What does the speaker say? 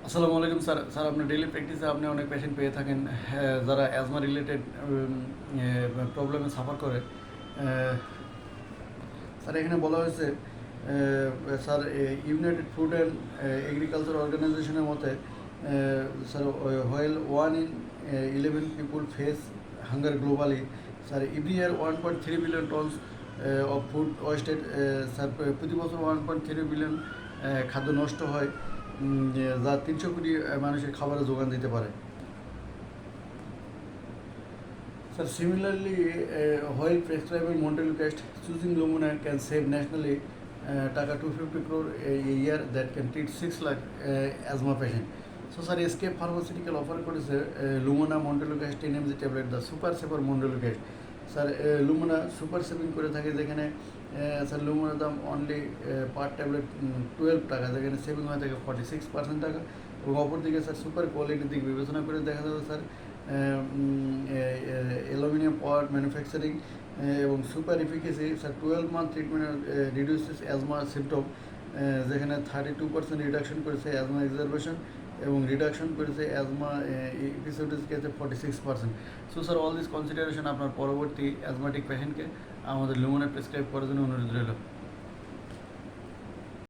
আসসালামু আলাইকুম sir. Sir, আপনার ডেইলি প্র্যাকটিসে আপনি অনেক পেশেন্ট পেয়ে থাকেন, হ্যাঁ, যারা অ্যাজমা রিলেটেড প্রবলেমে সাফার করে। স্যার, এখানে বলা হয়েছে, sir, united food and agriculture অর্গানাইজেশনের মতে, sir, while 1 in 11 people face hunger globally. Sir, every year 1.3 billion tons of food wasted. Sir, প্রতি বছর 1.3 বিলিয়ন খাদ্য নষ্ট হয়, যা 300 কোটি মানুষের খাবারের যোগান দিতে পারে। Sir, similarly, while prescribing Montelukast, choosing Lumina can save nationally টাকা 250 crore a year that can treat 6 lakh asthma patient. So, sir, Escape Pharmaceutical offer করেছে Lumina Montelukast 10 mg tablet, the super saver Montelukast. Sir, লুমোনা super saving করে থাকে, যেখানে sir লুমোনার দাম only per tablet 12 টাকা, যেখানে saving হয়ে থাকে 46% টাকা। এবং অপরদিকে স্যার সুপার কোয়ালিটির দিক বিবেচনা করে দেখা যাবে স্যার অ্যালুমিনিয়াম পাওয়ার ম্যানুফ্যাকচারিং এবং super efficacy. Sir, 12 month treatment reduces asthma symptom, যেখানে 32% রিডাকশন করেছে অ্যাজমা এক্সারবেশন এবং রিডাকশন করেছে অ্যাজমা এপিসোডের কেসে 46%। So sir, all this consideration আপনার পরবর্তী অ্যাজমাটিক পেশেন্টকে আমাদের লুমোনা প্রেসক্রাইব করার জন্য অনুরোধ রইল।